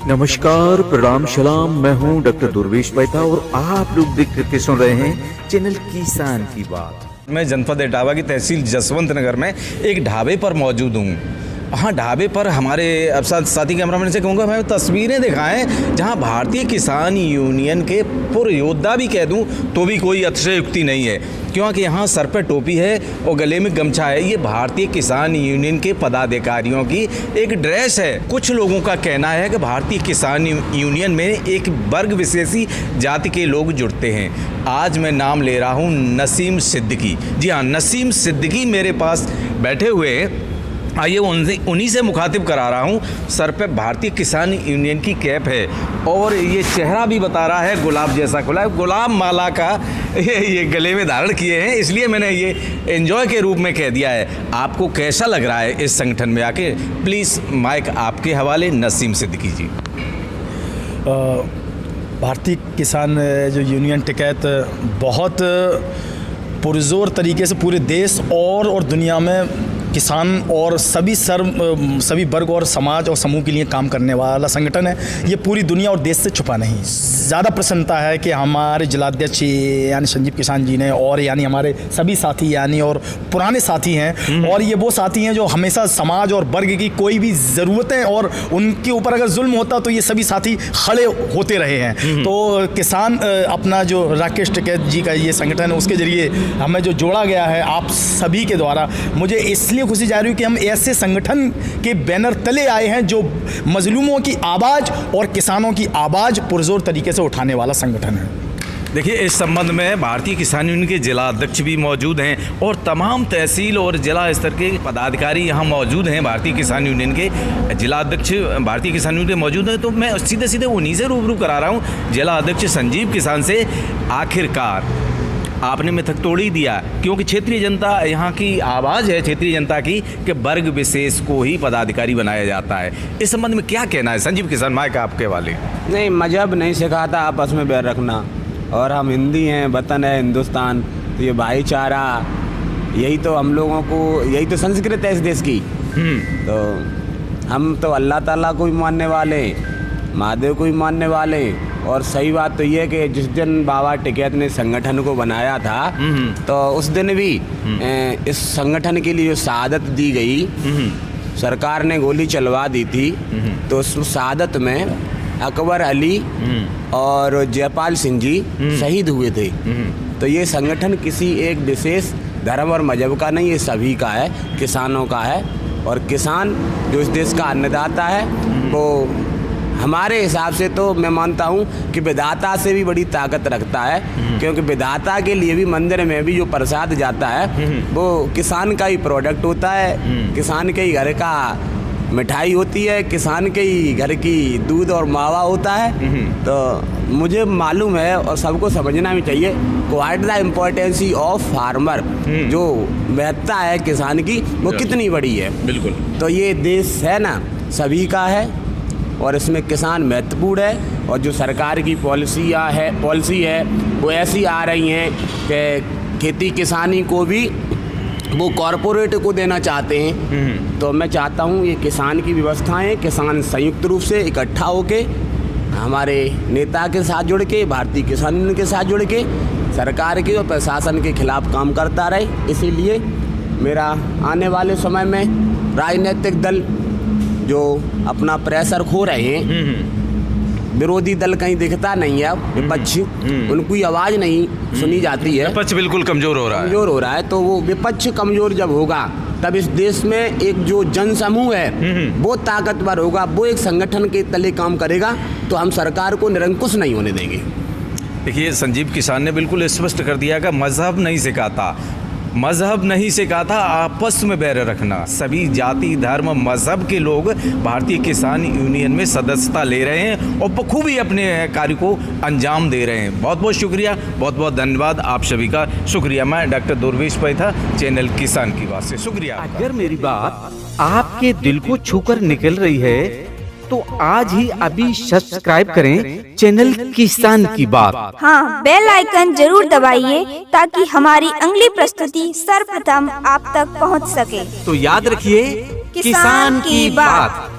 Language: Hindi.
नमस्कार, प्रणाम, सलाम। मैं हूं डॉक्टर दुर्वेश पैथा और आप लोग देख करके सुन रहे हैं चैनल किसान की बात। मैं जनपद इटावा की तहसील जसवंत नगर में एक ढाबे पर मौजूद हूँ। हाँ, ढाबे पर हमारे अब साथी कैमरामैन से कहूँगा मैं तस्वीरें दिखाएं जहाँ भारतीय किसान यूनियन के पूर्व योद्धा भी कह दूँ तो भी कोई अतिशयोक्ति नहीं है, क्योंकि यहाँ सर पे टोपी है और गले में गमछा है। ये भारतीय किसान यूनियन के पदाधिकारियों की एक ड्रेस है। कुछ लोगों का कहना है कि भारतीय किसान यूनियन में एक वर्ग विशेषी जाति के लोग जुड़ते हैं। आज मैं नाम ले रहा हूँ नसीम सिद्दीकी। जी हाँ, नसीम सिद्दीकी मेरे पास बैठे हुए हैं। आइए उन्हीं से मुखातिब करा रहा हूँ। सर पे भारतीय किसान यूनियन की कैप है और ये चेहरा भी बता रहा है गुलाब जैसा खुला है। गुलाब माला का ये गले में धारण किए हैं, इसलिए मैंने ये एंजॉय के रूप में कह दिया है। आपको कैसा लग रहा है इस संगठन में आके? प्लीज़ माइक आपके हवाले, नसीम सिद्दीकी जी। भारतीय किसान जो यूनियन टिकैत बहुत पुरजोर तरीके से पूरे देश और दुनिया में किसान और सभी वर्ग और समाज और समूह के लिए काम करने वाला संगठन है। ये पूरी दुनिया और देश से छुपा नहीं। ज़्यादा प्रसन्नता है कि हमारे जिलाध्यक्ष यानी संजीव किसान जी ने और यानी हमारे सभी साथी यानी और पुराने साथी हैं, और ये वो साथी हैं जो हमेशा समाज और वर्ग की कोई भी ज़रूरतें और उनके ऊपर अगर जुल्म होता तो ये सभी साथी खड़े होते रहे हैं। तो किसान अपना जो राकेश टिकैत जी का ये संगठन है उसके ज़रिए हमें जो जोड़ा गया है आप सभी के द्वारा, मुझे इसलिए खुशी जा रही है कि हम ऐसे संगठन के बैनर तले आए हैं जो मजलूमों की आवाज़ और किसानों की आवाज़ पुरजोर तरीके से उठाने वाला संगठन है। देखिए, इस संबंध में भारतीय किसान यूनियन के जिला अध्यक्ष भी मौजूद हैं और तमाम तहसील और जिला स्तर के पदाधिकारी यहाँ मौजूद हैं। भारतीय किसान यूनियन के जिला अध्यक्ष भारतीय किसान यूनियन के मौजूद हैं, तो मैं सीधे उन्हीं से रूबरू करा रहा हूँ, जिला अध्यक्ष संजीव किसान से। आखिरकार आपने मिथक तोड़ ही दिया, क्योंकि क्षेत्रीय जनता यहाँ की आवाज़ है, क्षेत्रीय जनता की, कि वर्ग विशेष को ही पदाधिकारी बनाया जाता है। इस संबंध में क्या कहना है संजीव किसान? माइक आपके वाले। नहीं, मजहब नहीं सिखाता आपस में बैर रखना, और हम हिंदी हैं, वतन है हिंदुस्तान, तो ये भाईचारा यही तो हम लोगों को, यही तो संस्कृति है इस देश की। तो हम तो अल्लाह ताला को भी मानने वाले, महादेव को भी मानने वाले। और सही बात तो ये है कि जिस दिन बाबा टिकैत ने संगठन को बनाया था तो उस दिन भी इस संगठन के लिए जो शहादत दी गई, सरकार ने गोली चलवा दी थी, तो उस शहादत में अकबर अली और जयपाल सिंह जी शहीद हुए थे। तो ये संगठन किसी एक विशेष धर्म और मजहब का नहीं, ये सभी का है, किसानों का है। और किसान जो इस देश का अन्नदाता है वो हमारे हिसाब से तो मैं मानता हूँ कि विधाता से भी बड़ी ताकत रखता है, क्योंकि विधाता के लिए भी मंदिर में भी जो प्रसाद जाता है वो किसान का ही प्रोडक्ट होता है, किसान के ही घर का मिठाई होती है, किसान के ही घर की दूध और मावा होता है। तो मुझे मालूम है और सबको समझना भी चाहिए quite the impotency of farmer, जो महत्ता है किसान की वो कितनी बड़ी है। बिल्कुल। तो ये देश है ना, सभी का है और इसमें किसान महत्वपूर्ण है। और जो सरकार की पॉलिसी है वो ऐसी आ रही हैं कि खेती किसानी को भी वो कॉरपोरेट को देना चाहते हैं। तो मैं चाहता हूँ ये किसान की व्यवस्थाएं, किसान संयुक्त रूप से इकट्ठा होके हमारे नेता के साथ जुड़ के, भारतीय किसान यूनियन के साथ जुड़ के सरकार के और प्रशासन के खिलाफ काम करता रहे। इसीलिए मेरा आने वाले समय में राजनीतिक दल जो अपना प्रेशर खो रहे हैं, विरोधी दल कहीं दिखता नहीं है, विपक्ष, उनकी आवाज़ नहीं सुनी जाती है, विपक्ष बिल्कुल कमज़ोर हो रहा है। तो वो विपक्ष कमज़ोर जब होगा तब इस देश में एक जो जन समूह है वो ताकतवर होगा, वो एक संगठन के तले काम करेगा, तो हम सरकार को निरंकुश नहीं होने देंगे। देखिए, संजीव किसान ने बिल्कुल स्पष्ट कर दिया कि मजहब नहीं सिखाता आपस में बैर रखना। सभी जाति, धर्म, मजहब के लोग भारतीय किसान यूनियन में सदस्यता ले रहे हैं और बखूबी अपने कार्य को अंजाम दे रहे हैं। बहुत बहुत शुक्रिया, बहुत बहुत धन्यवाद आप सभी का। शुक्रिया। मैं डॉक्टर दुर्वेश पैथा, चैनल किसान की बात से। शुक्रिया। अगर मेरी बात आपके दिल को छूकर निकल रही है तो आज ही अभी सब्सक्राइब करें चैनल किसान की बात। हाँ, बेल आइकन जरूर दबाइए ताकि हमारी अगली प्रस्तुति सर्वप्रथम आप तक पहुंच सके। तो याद रखिए, किसान की बात।